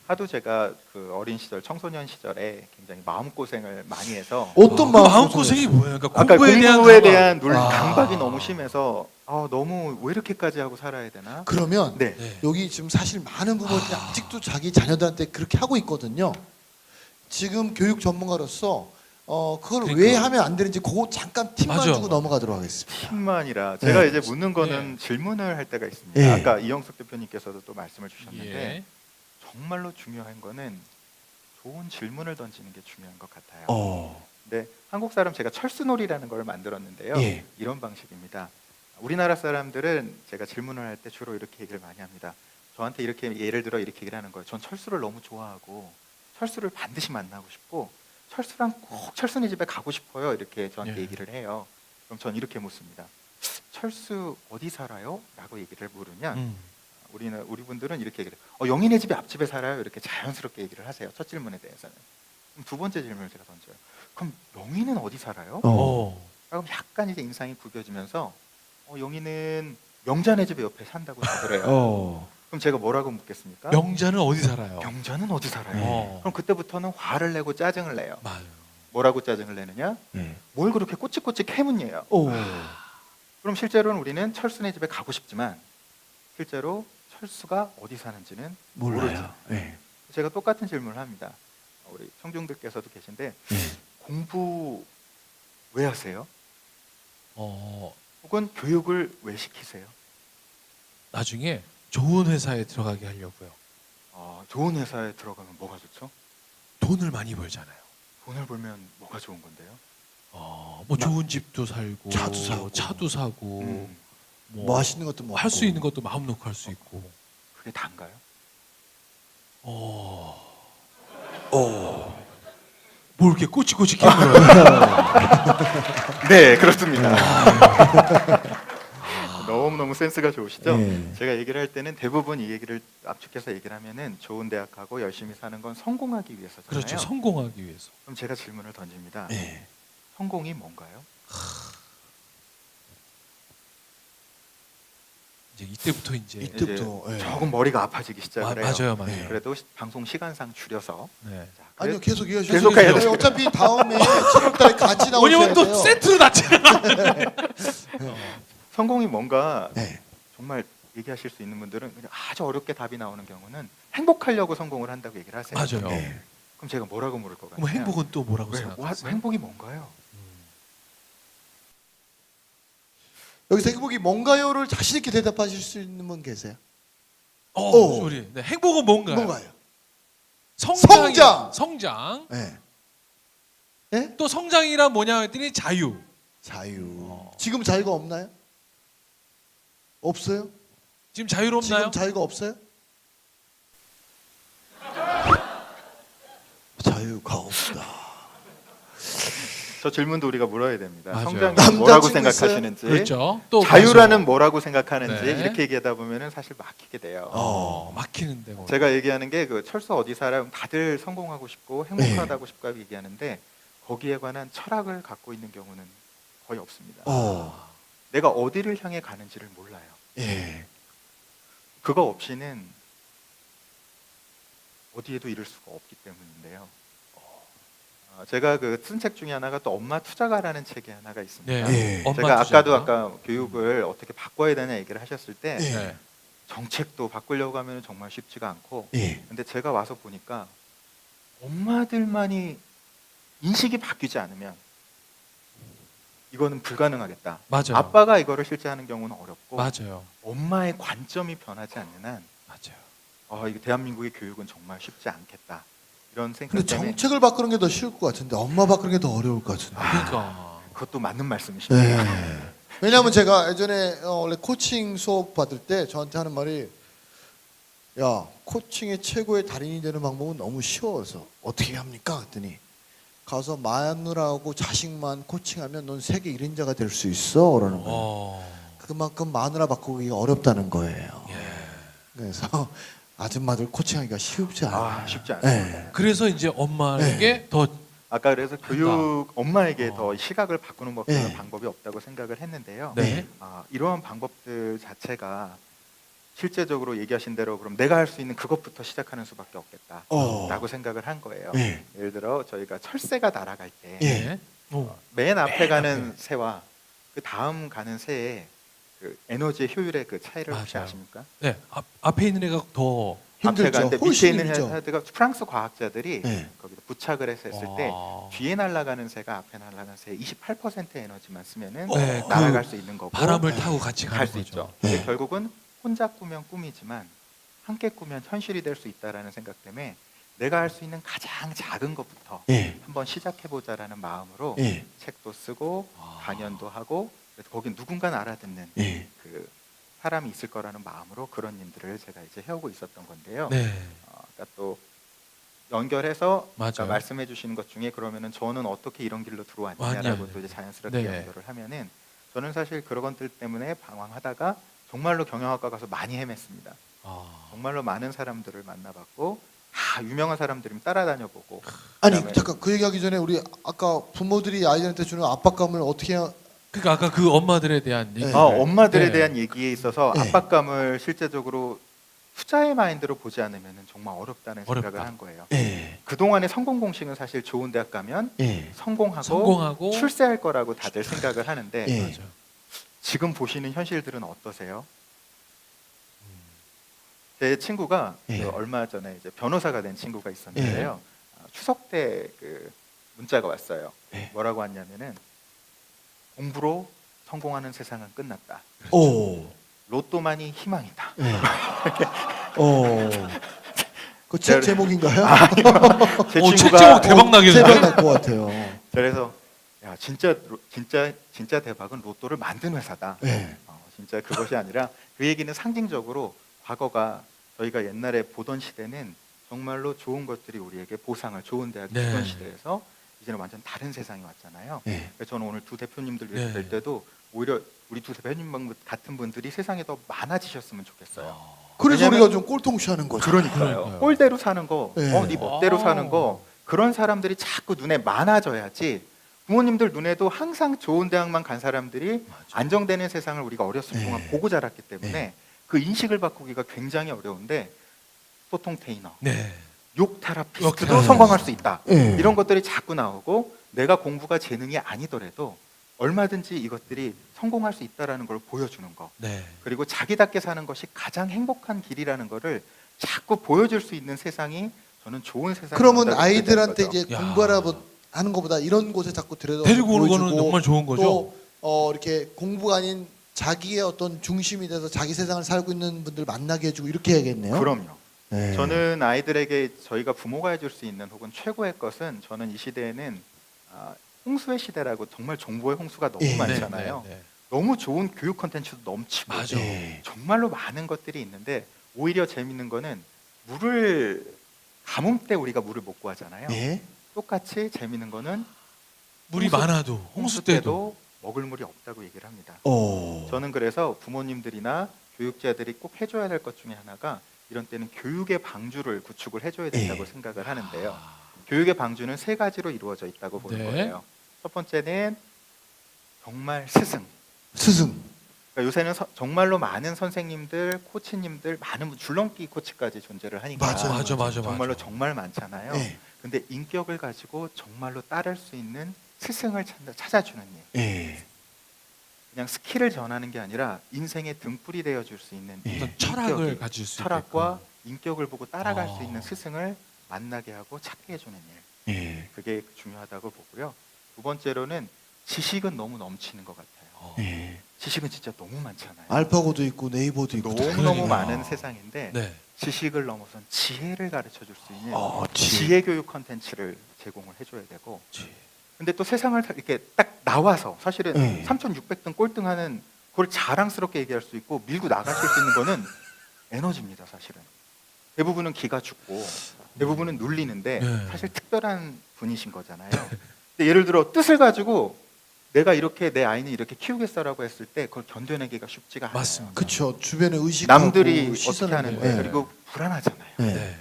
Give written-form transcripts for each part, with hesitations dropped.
하도 제가 그 어린 시절, 청소년 시절에 굉장히 마음고생을 많이 해서 어떤 마음 고생이 뭐예요? 그러니까 아까 공부에 대한 공부에 강박. 대한 아. 강박이 너무 심해서 너무 왜 이렇게까지 하고 살아야 되나? 그러면 네. 네. 여기 지금 사실 많은 부모님이 아직도 자기 자녀들한테 그렇게 하고 있거든요. 지금 교육 전문가로서 그걸 왜 그러니까. 하면 안 되는지 그거 잠깐 팁만 맞아. 주고 넘어가도록 하겠습니다. 팁만이라 제가 네. 이제 묻는 거는 질문을 할 때가 있습니다. 예. 아까 이영석 대표님께서도 또 말씀을 주셨는데 예. 정말로 중요한 거는 좋은 질문을 던지는 게 중요한 것 같아요. 근데 한국 사람 제가 철수놀이라는 걸 만들었는데요. 예. 이런 방식입니다. 우리나라 사람들은 제가 질문을 할 때 주로 이렇게 얘기를 많이 합니다. 저한테 이렇게 예를 들어 이렇게 얘기를 하는 거예요. 전 철수를 너무 좋아하고 철수를 반드시 만나고 싶고 철수랑 꼭 철수네 집에 가고 싶어요. 이렇게 저한테 예. 얘기를 해요. 그럼 전 이렇게 묻습니다. 철수 어디 살아요? 라고 얘기를 물으면 우리 분들은 이렇게 얘기를 해요. 영희네 집에 앞집에 살아요. 이렇게 자연스럽게 얘기를 하세요. 첫 질문에 대해서는. 그럼 두 번째 질문을 제가 던져요. 그럼 영희는 어디 살아요? 그럼 약간 이제 인상이 구겨지면서 영희는 명자네 집에 옆에 산다고 다그래요. 그럼 제가 뭐라고 묻겠습니까? 명자는 어디 살아요? 명자는 어디 살아요? 어. 그럼 그때부터는 화를 내고 짜증을 내요. 맞아요. 뭐라고 짜증을 내느냐? 뭘 그렇게 꼬치꼬치 캐묻냐요. 그럼 실제로는 우리는 철수네 집에 가고 싶지만 실제로 철수가 어디 사는지는 몰라요. 모르죠. 제가 똑같은 질문을 합니다. 우리 청중들께서도 계신데 공부 왜 하세요? 혹은 교육을 왜 시키세요? 나중에 좋은 회사에 들어가게 하려고요. 좋은 회사에 들어가면 뭐가 좋죠? 돈을 많이 벌잖아요. 돈을 벌면 뭐가 좋은 건데요? 뭐 좋은 집도 살고, 차도 사고. 뭐 맛있는 것도 먹고 할 수 있는 것도 마음 놓고 할 수 있고. 그게 단가요? 뭐 이렇게 꼬치꼬치 캐물어요. 네, 그렇습니다. 너무너무 센스가 좋으시죠? 네. 제가 얘기를 할 때는 대부분 이 얘기를 압축해서 얘기를 하면은 좋은 대학 가고 열심히 사는 건 성공하기 위해서잖아요. 그렇죠. 성공하기 위해서. 그럼 제가 질문을 던집니다. 예. 성공이 뭔가요? 이제 이때부터 이제 이때부터, 이제 예. 조금 머리가 아파지기 시작을 해요. 맞아요. 그래도 방송 시간상 줄여서 네. 자, 아니요, 계속 이어주세요. 계속 해야 돼요. 어차피 다음에 7월달에 같이 나오셔야 왜냐면 또 돼요. 세트로 놨잖아. 성공이 뭔가 네. 정말 얘기하실 수 있는 분들은 그냥 아주 어렵게 답이 나오는 경우는 행복하려고 성공을 한다고 얘기를 하세요. 맞아요. 네. 그럼 제가 뭐라고 물을 것 같아요? 그럼 행복은 또 뭐라고 생각하세요? 행복이 뭔가요? 여기서 행복이 뭔가요를 자신 있게 대답하실 수 있는 분 계세요? 소리. 네, 행복은 뭔가요? 뭔가요? 성장. 네. 네? 또 성장이란 뭐냐 했더니 자유. 자유. 지금 자유가 없나요? 없어요? 지금 자유롭나요? 지금 자유가 없어요? 자유가 없다. 저 질문도 우리가 물어야 됩니다. 맞아요. 성장이 뭐라고 남자친구 생각하시는지, 그렇죠. 또 자유라는 뭐라고 생각하는지 네. 이렇게 얘기하다 보면은 사실 막히게 돼요. 막히는데 뭐. 제가 얘기하는 게 그 철수 어디 살아? 다들 성공하고 싶고 행복하다고 싶다고 얘기하는데 거기에 관한 철학을 갖고 있는 경우는 거의 없습니다. 내가 어디를 향해 가는지를 몰라요. 예. 그거 없이는 어디에도 이룰 수가 없기 때문인데요. 제가 그 쓴 책 중에 하나가 또 엄마 투자가라는 책이 하나가 있습니다. 예. 엄마 제가 투자가. 아까 교육을 어떻게 바꿔야 되냐 얘기를 하셨을 때 예. 네. 정책도 바꾸려고 하면 정말 쉽지가 않고 예. 근데 제가 와서 보니까 엄마들만이 인식이 바뀌지 않으면 이거는 불가능하겠다. 맞아요. 아빠가 이거를 실제하는 경우는 어렵고 맞아요. 엄마의 관점이 변하지 않는 한 맞아요. 이거 대한민국의 교육은 정말 쉽지 않겠다. 이런 생각 근데 때문에 정책을 바꾸는 게 더 쉬울 것 같은데 엄마 바꾸는 게 더 어려울 것 같은데. 그러니까. 그것도 맞는 말씀이십니다. 네. 왜냐하면 제가 예전에 원래 코칭 수업 받을 때 저한테 하는 말이 야 코칭의 최고의 달인이 되는 방법은 너무 쉬워서 어떻게 합니까? 그랬더니 가서 마누라하고 자식만 코칭하면 넌 세계 1인자가 될 수 있어 그러는 거예요. 그만큼 마누라 바꾸기가 어렵다는 거예요. 그래서 아줌마들 코칭하기가 쉽지 않아요. 쉽지 않아요. 네. 그래서 이제 엄마에게 더 아까 그래서 교육 엄마에게 어. 더 시각을 바꾸는 네. 방법이 없다고 생각을 했는데요. 네. 이러한 방법들 자체가 실제적으로 얘기하신 대로 그럼 내가 할 수 있는 그것부터 시작하는 수밖에 없겠다라고 생각을 한 거예요. 예. 예를 들어 저희가 철새가 날아갈 때 예. 맨 앞에 맨 가는 앞에. 새와 그 다음 가는 새의 그 에너지의 효율의 그 차이를 혹시 맞아요. 아십니까? 네. 앞에 있는 애가 더 앞에 힘들죠. 가는데 밑에 훨씬 있는 힘들죠. 헤드가 프랑스 과학자들이 네. 거기다 부착을 해서 했을 때 와. 뒤에 날아가는 새가 앞에 날아가는 새의 28%의 에너지만 쓰면은 네, 날아갈 그 수 있는 거고 바람을 타고 같이 가는 갈 수 거죠. 있죠. 네. 근데 결국은 혼자 꾸면 꿈이지만 함께 꾸면 현실이 될 수 있다라는 생각 때문에 내가 할 수 있는 가장 작은 것부터 예. 한번 시작해 보자라는 마음으로 예. 책도 쓰고 아. 강연도 하고 그래서 거긴 누군가 알아듣는 예. 그 사람이 있을 거라는 마음으로 그런 일들을 제가 이제 해오고 있었던 건데요. 네. 그러니까 또 연결해서 맞아요. 그러니까 말씀해 주시는 것 중에 그러면은 저는 어떻게 이런 길로 들어왔냐라고 왔냐. 또 이제 자연스럽게 네. 연결을 하면은 저는 사실 그런 것들 때문에 방황하다가 정말로 경영학과 가서 많이 헤맸습니다. 아. 정말로 많은 사람들을 만나봤고 다 유명한 사람들이면 따라다녀 보고 아니 그다음에 잠깐 그 얘기하기 전에 우리 아까 부모들이 아이들한테 주는 압박감을 어떻게 해야 그러니까 아까 그 엄마들에 대한 얘기. 네. 엄마들에 네. 대한 얘기에 있어서 네. 압박감을 실제적으로 투자의 마인드로 보지 않으면 정말 어렵다는 어렵다. 생각을 한 거예요. 예. 그동안의 성공 공식은 사실 좋은 대학 가면 예. 성공하고 출세할 거라고 다들 생각을 하는데 예. 맞아요. 지금 보시는 현실들은 어떠세요? 제 친구가 예. 그 얼마 전에 이제 변호사가 된 친구가 있었는데요. 추석 때 그 문자가 왔어요. 예. 뭐라고 왔냐면은 공부로 성공하는 세상은 끝났다. 오. 로또만이 희망이다. 예. 오. 그 책 제목인가요? 제 책 친구가 제목 대박 나겠는데? 대박 날 것 같아요. 그래서 야 진짜 대박은 로또를 만든 회사다. 예. 진짜 그것이 아니라 그 얘기는 상징적으로 과거가 저희가 옛날에 보던 시대는 정말로 좋은 것들이 우리에게 보상을 좋은 대학 네. 주던 시대에서 이제는 완전 다른 세상이 왔잖아요. 예. 그래서 저는 오늘 두 대표님들 위해서 네. 뵐 때도 오히려 우리 두 대표님 같은 분들이 세상에 더 많아지셨으면 좋겠어요. 그래서 왜냐면- 우리가 좀 꼴통시하는 거죠. 그러니까요. 꼴대로 사는 거, 네. 네 멋대로 사는 거 그런 사람들이 자꾸 눈에 많아져야지 부모님들 눈에도 항상 좋은 대학만 간 사람들이 안정되는 세상을 우리가 어렸을 네. 동안 보고 자랐기 때문에 네. 그 인식을 바꾸기가 굉장히 어려운데 소통 테이너, 네. 욕 테라피스트도 욕 테라피스트. 성공할 수 있다. 네. 이런 것들이 자꾸 나오고 내가 공부가 재능이 아니더라도 얼마든지 이것들이 성공할 수 있다라는 걸 보여주는 거. 네. 그리고 자기답게 사는 것이 가장 행복한 길이라는 거를 자꾸 보여줄 수 있는 세상이 저는 좋은 세상이 그러면 된다고 아이들한테 생각하는 거죠. 이제 야. 하는 것보다 이런 곳에 자꾸 데리고 오는 거는 보여주고 정말 좋은 거죠. 또 이렇게 공부가 아닌 자기의 어떤 중심이 돼서 자기 세상을 살고 있는 분들 만나게 해주고 이렇게 해야겠네요. 그럼요. 네. 저는 아이들에게 저희가 부모가 해줄 수 있는 혹은 최고의 것은 저는 이 시대에는 홍수의 시대라고 정말 정보의 홍수가 너무 예. 많잖아요. 네, 네, 네. 너무 좋은 교육 콘텐츠도 넘치고 맞아. 네. 정말로 많은 것들이 있는데 오히려 재밌는 거는 물을 가뭄 때 우리가 물을 못 구하잖아요. 네. 똑같이 재밌는 거는 물이 홍수- 많아도 홍수 때도 때도 먹을 물이 없다고 얘기를 합니다. 오. 저는 그래서 부모님들이나 교육자들이 꼭 해줘야 될 것 중에 하나가 이런 때는 교육의 방주를 구축을 해줘야 된다고 예. 생각을 하는데요. 아. 교육의 방주는 세 가지로 이루어져 있다고 보는 네. 거예요. 첫 번째는 정말 스승. 스승. 그러니까 요새는 정말로 많은 선생님들, 코치님들, 많은 줄넘기 코치까지 존재를 하니까 맞아요. 정말로 정말 많잖아요. 예. 근데 인격을 가지고 정말로 따를 수 있는 스승을 찾아주는 일. 예. 그냥 스킬을 전하는 게 아니라 인생의 등불이 되어줄 수 있는 예. 어떤 철학을 인격이, 가질 수 철학과 인격을 보고 따라갈 수 아. 있는 스승을 만나게 하고 찾게 해주는 일. 예. 그게 중요하다고 보고요. 두 번째로는 지식은 너무 넘치는 것 같아요. 예. 지식은 진짜 너무 많잖아요. 알파고도 있고 네이버도 있고 너무너무 그러니까요. 많은 세상인데 네. 지식을 넘어선 지혜를 가르쳐 줄 수 있는 지혜. 지혜 교육 컨텐츠를 제공을 해줘야 되고 근데 또 세상을 이렇게 딱 나와서 사실은 네. 3600등 꼴등하는 그걸 자랑스럽게 얘기할 수 있고 밀고 나가실 수 있는 거는 에너지입니다. 사실은 대부분은 기가 죽고 대부분은 눌리는데 네. 사실 특별한 분이신 거잖아요. 근데 예를 들어 뜻을 가지고 내가 이렇게 내 아이는 이렇게 키우겠어라고 했을 때 그걸 견뎌내기가 쉽지가 않아요. 맞습니다. 그렇죠. 주변에 의식하고 남들이 어떻게 시선을 하는데 네. 그리고 불안하잖아요. 네. 네.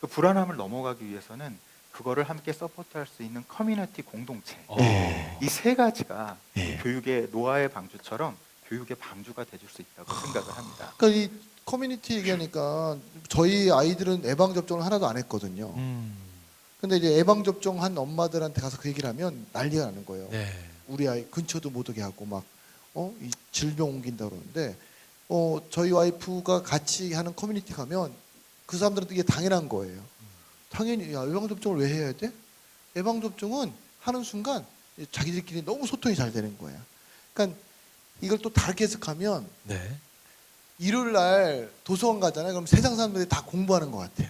그 불안함을 넘어가기 위해서는 그거를 함께 서포트할 수 있는 커뮤니티 공동체 어. 네. 이 세 가지가 네. 교육의 노아의 방주처럼 교육의 방주가 돼줄 수 있다고 생각을 합니다. 그러니까 이 커뮤니티 얘기하니까 저희 아이들은 예방 접종을 하나도 안 했거든요. 근데 이제 예방 접종한 엄마들한테 가서 그 얘기를 하면 난리가 나는 거예요. 네. 우리 아이 근처도 못 오게 하고 막 이 질병 옮긴다 그러는데 저희 와이프가 같이 하는 커뮤니티 가면 그 사람들한테 이게 당연한 거예요. 당연히 야 예방 접종을 왜 해야 돼? 예방 접종은 하는 순간 자기들끼리 너무 소통이 잘 되는 거예요. 그러니까 이걸 또 다르게 해석하면 네. 일요일 날 도서관 가잖아요. 그럼 세상 사람들이 다 공부하는 것 같아요.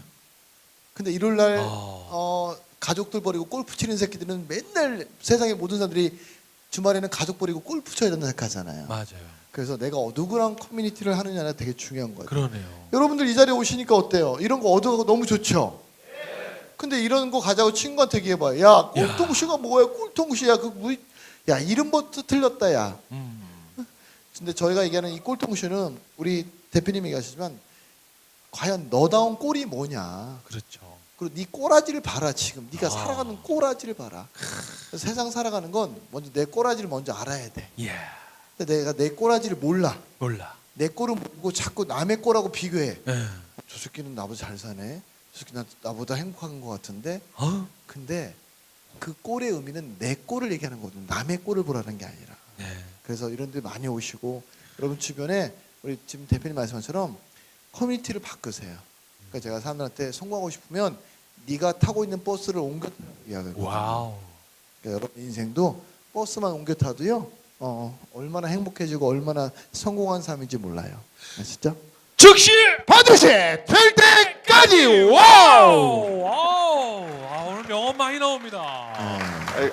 근데 일요일 날 가족들 버리고 골프 치는 새끼들은 맨날 세상의 모든 사람들이 주말에는 가족 버리고 골프 쳐야 된다 생각하잖아요. 맞아요. 그래서 내가 누구랑 커뮤니티를 하느냐가 되게 중요한 거예요. 그러네요. 여러분들 이 자리에 오시니까 어때요? 이런 거 얻어가고 너무 좋죠? 근데 이런 거 가자고 친구한테 얘기해봐요. 야, 꼴통씨가 뭐야? 꼴통씨야. 야, 이름부터 틀렸다, 야. 근데 저희가 얘기하는 이 꼴통씨는 우리 대표님이 얘기하시지만 과연 너다운 꼴이 뭐냐? 그렇죠. 그리고 네 꼬라지를 봐라 지금. 네가 살아가는 꼬라지를 봐라. 세상 살아가는 건 먼저 내 꼬라지를 먼저 알아야 돼. 예. 근데 내가 내 꼬라지를 몰라. 몰라. 내 꼴을 모르고 자꾸 남의 꼴하고 비교해. 예. 저 새끼는 나보다 잘 사네. 저 새끼 나보다 행복한 것 같은데. 어? 근데 그 꼴의 의미는 내 꼴을 얘기하는 거거든. 남의 꼴을 보라는 게 아니라. 네. 그래서 이런 데 많이 오시고 여러분 주변에 우리 지금 대표님 말씀처럼 커뮤니티를 바꾸세요. 그러니까 제가 사람들한테 성공하고 싶으면 네가 타고 있는 버스를 옮겨 이야기하거든요. 와우. 그러니까 여러분 인생도 버스만 옮겨 타도요. 얼마나 행복해지고 얼마나 성공한 삶인지 몰라요. 아시죠? 즉시 반드시 될 때까지 와우. 오늘 명언 많이 나옵니다.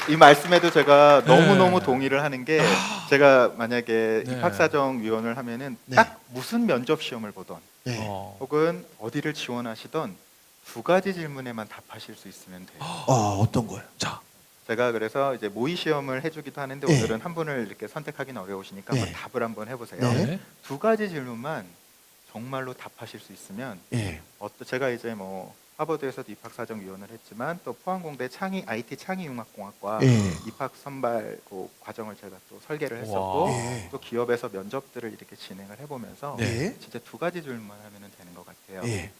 이 말씀에도 제가 네. 너무너무 동의를 하는 게 제가 만약에 네. 입학사정 위원을 하면은 네. 딱 무슨 면접 시험을 보던 네. 혹은 어디를 지원하시던 두 가지 질문에만 답하실 수 있으면 돼요. 어떤 거요? 자. 제가 그래서 이제 모의 시험을 해주기도 하는데 네. 오늘은 한 분을 이렇게 선택하기는 어려우시니까 네. 한번 답을 한번 해보세요. 네. 두 가지 질문만 정말로 답하실 수 있으면 예. 제가 이제 뭐 하버드에서도 입학사정위원을 했지만 또 포항공대 IT 창의융합공학과 예. 입학 선발 그 과정을 제가 또 설계를 했었고 와. 예. 또 기업에서 면접들을 이렇게 진행을 해보면서 네. 진짜 두 가지 질문만 하면 되는 것 같아요. 예.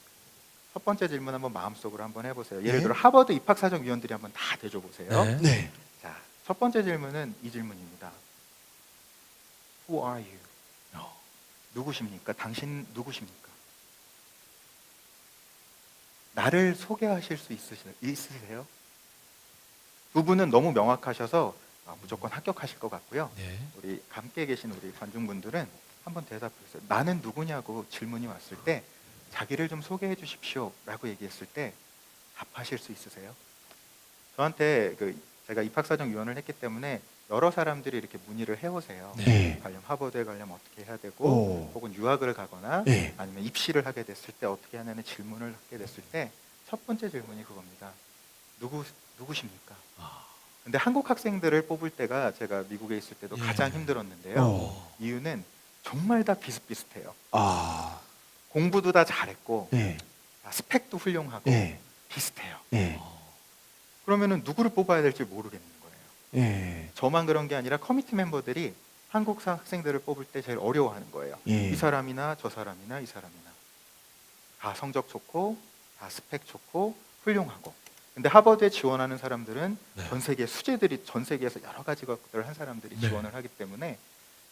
첫 번째 질문 한번 마음속으로 한번 해보세요. 예를 네. 들어 하버드 입학사정위원들이 한번 다 대줘 보세요. 네. 네. 자, 첫 번째 질문은 이 질문입니다. Who are you? 누구십니까? 당신 누구십니까? 나를 소개하실 수 있으세요? 두 분은 너무 명확하셔서 무조건 합격하실 것 같고요. 네. 우리 함께 계신 우리 관중분들은 한번 대답해 주세요. 나는 누구냐고 질문이 왔을 때 자기를 좀 소개해 주십시오 라고 얘기했을 때 답하실 수 있으세요? 저한테 제가 입학사정위원을 했기 때문에 여러 사람들이 이렇게 문의를 해오세요. 네. 가려면 하버드에 가려면 어떻게 해야 되고 오. 혹은 유학을 가거나 네. 아니면 입시를 하게 됐을 때 어떻게 하냐는 질문을 하게 됐을 때 첫 번째 질문이 그겁니다. 누구십니까? 근데 한국 학생들을 뽑을 때가 제가 미국에 있을 때도 예. 가장 힘들었는데요. 어. 이유는 정말 다 비슷비슷해요. 아. 공부도 다 잘했고 예. 스펙도 훌륭하고 예. 비슷해요. 예. 그러면은 누구를 뽑아야 될지 모르겠는 거예요. 예. 저만 그런 게 아니라 커미티 멤버들이 한국 학생들을 뽑을 때 제일 어려워하는 거예요. 예. 이 사람이나 저 사람이나 이 사람이나 다 성적 좋고 다 스펙 좋고 훌륭하고. 근데 하버드에 지원하는 사람들은 네. 전 세계 수재들이 전 세계에서 여러 가지 것들을 한 사람들이 네. 지원을 하기 때문에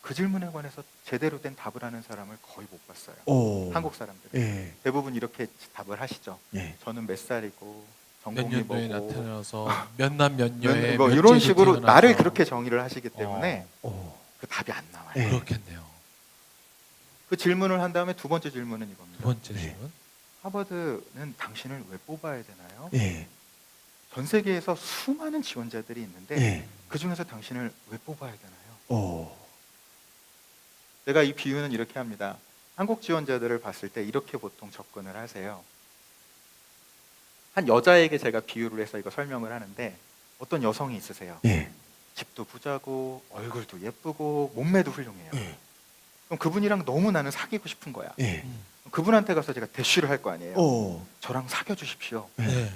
그 질문에 관해서 제대로 된 답을 하는 사람을 거의 못 봤어요. 오. 한국 사람들은 예. 대부분 이렇게 답을 하시죠. 예. 저는 몇 살이고 몇 전공이 년도에 뭐고 나타나서 몇 남 몇 녀에 뭐 몇 이런 제도 식으로 태어나서. 나를 그렇게 정의를 하시기 때문에 오. 그 답이 안 나와요. 예. 그렇겠네요. 그 질문을 한 다음에 두 번째 질문은 두 이겁니다. 번째 네. 질문. 하버드는 당신을 왜 뽑아야 되나요? 예. 전 세계에서 수많은 지원자들이 있는데 예. 그 중에서 당신을 왜 뽑아야 되나요? 오. 제가 이 비유는 이렇게 합니다. 한국 지원자들을 봤을 때 이렇게 보통 접근을 하세요. 한 여자에게 제가 비유를 해서 이거 설명을 하는데 어떤 여성이 있으세요. 예. 집도 부자고 얼굴도 예쁘고 몸매도 훌륭해요. 예. 그럼 그분이랑 너무 나는 사귀고 싶은 거야. 예. 그분한테 가서 제가 대쉬를 할 거 아니에요. 오. 저랑 사귀어 주십시오. 네.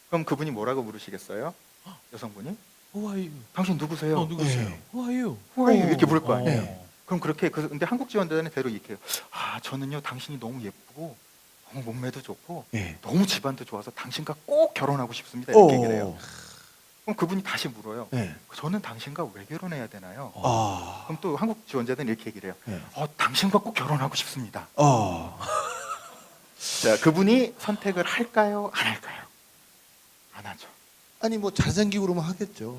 그럼 그분이 뭐라고 물으시겠어요? 여성분이? Who are you? 당신 누구세요? 누구세요? 네. Who are you? Who are you? 이렇게 물을 거 어. 아니에요. 그럼 그렇게 근데 한국 지원자는 대로 이렇게 해요. 아 저는요 당신이 너무 예쁘고 너무 몸매도 좋고 예. 너무 집안도 좋아서 당신과 꼭 결혼하고 싶습니다 이렇게 오. 얘기를 해요. 그럼 그분이 다시 물어요. 예. 저는 당신과 왜 결혼해야 되나요? 아. 그럼 또 한국 지원자들은 이렇게 얘기를 해요. 예. 당신과 꼭 결혼하고 싶습니다. 자, 그분이 선택을 할까요? 안 할까요? 안 하죠. 아니 뭐 잘생기고 그러면 하겠죠.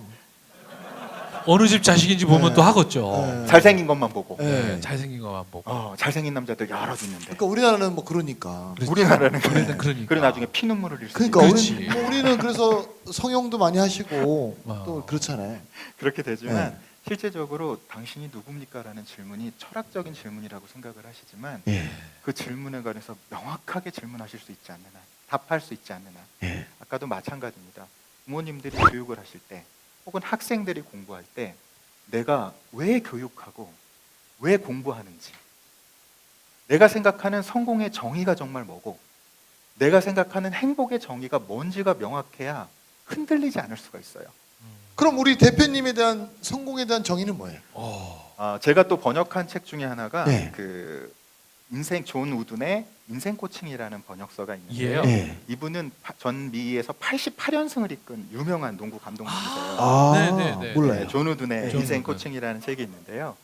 어느 집 자식인지 보면 네. 또 하겠죠. 네. 잘생긴 것만 보고. 네. 잘생긴 것만 보고. 잘생긴 남자들 여러 있는데. 그러니까 우리나라는 뭐 그러니까. 그렇죠. 우리나라는 우리는 그러니까. 그리고 나중에 피눈물을 흘릴 수 그러니까 있는 그렇지. 우리는 그래서 성형도 많이 하시고 어. 또 그렇잖아요. 그렇게 되지만 네. 실제적으로 당신이 누굽니까라는 질문이 철학적인 질문이라고 생각을 하시지만 예. 그 질문에 관해서 명확하게 질문하실 수 있지 않는 한, 답할 수 있지 않는 한. 예. 아까도 마찬가지입니다. 부모님들이 교육을 하실 때 혹은 학생들이 공부할 때 내가 왜 교육하고 왜 공부하는지, 내가 생각하는 성공의 정의가 정말 뭐고 내가 생각하는 행복의 정의가 뭔지가 명확해야 흔들리지 않을 수가 있어요. 그럼 우리 대표님에 대한 성공에 대한 정의는 뭐예요? 제가 또 번역한 책 중에 하나가 네. 그 인생 존 우든의 인생 코칭이라는 번역서가 있는데요. 예. 이분은 전 미에서 88연승을 이끈 유명한 농구 감독님이세요. 네네네. 몰라요. 네, 존 우든의 존 인생 우든. 코칭이라는 책이 있는데요.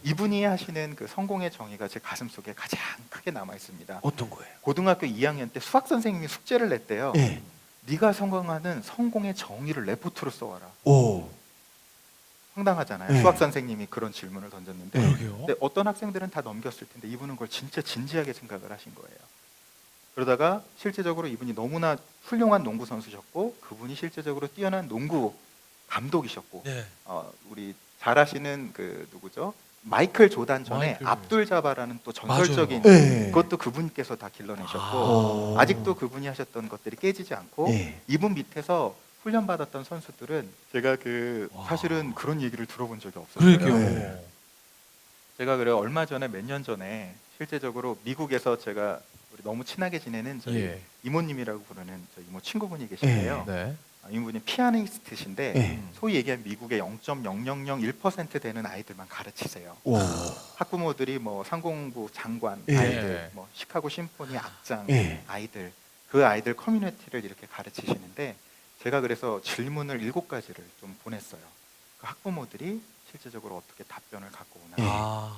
이분이 하시는 그 성공의 정의가 제 가슴 속에 가장 크게 남아 있습니다. 어떤 거예요? 고등학교 2학년 때 수학 선생님이 숙제를 냈대요. 예. 네가 성공하는 성공의 정의를 레포트로 써와라. 오. 황당하잖아요. 네. 수학 선생님이 그런 질문을 던졌는데 네. 그러게요. 근데 어떤 학생들은 다 넘겼을 텐데 이분은 그걸 진짜 진지하게 생각을 하신 거예요. 그러다가 실제적으로 이분이 너무나 훌륭한 농구 선수셨고 그분이 실제적으로 뛰어난 농구 감독이셨고 네. 우리 잘 아시는 그 누구죠? 마이클 조단 전에 마이클. 압둘 자바라는 또 전설적인 예. 그것도 그분께서 다 길러내셨고 오. 아직도 그분이 하셨던 것들이 깨지지 않고 예. 이분 밑에서 훈련받았던 선수들은 제가 와. 사실은 그런 얘기를 들어본 적이 없었어요. 그러게요. 네. 제가 그래 얼마 전에 몇 년 전에 실제적으로 미국에서 제가 우리 너무 친하게 지내는 저희 예. 이모님이라고 부르는 저희 이모 친구분이 계신데요. 네. 이분이 피아니스트신데 예. 소위 얘기하면 미국의 0.0001% 되는 아이들만 가르치세요. 오. 학부모들이 뭐 상공부 장관 예. 아이들, 뭐 시카고 심포니 악장 예. 아이들, 그 아이들 커뮤니티를 이렇게 가르치시는데 제가 그래서 질문을 7가지를 좀 보냈어요. 그 학부모들이 실제적으로 어떻게 답변을 갖고 오나.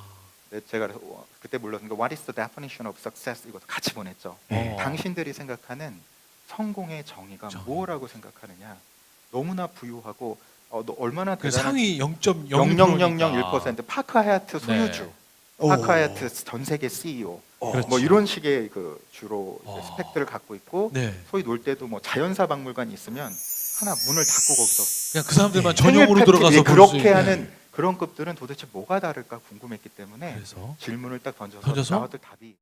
예. 네, 제가 그래서 그때 물론 What is the definition of success 이것도 같이 보냈죠. 예. 당신들이 생각하는 성공의 정의가 정의. 뭐라고 생각하느냐. 너무나 부유하고 너 얼마나 그 대단한 상위 0.01%. 0.001% 파크 하야트 소유주, 오. 파크 하야트 전 세계 CEO, 그렇죠. 뭐 이런 식의 그 주로 스펙들을 갖고 있고 네. 소위 놀 때도 뭐 자연사 박물관이 있으면 하나 문을 닫고 거기서 그냥 그 사람들만 생일 전용으로 파티, 들어가서 볼 수 그렇게 있는. 하는 그런 급들은 도대체 뭐가 다를까 궁금했기 때문에 그래서 질문을 딱 던져서 던져서? 나왔던 답이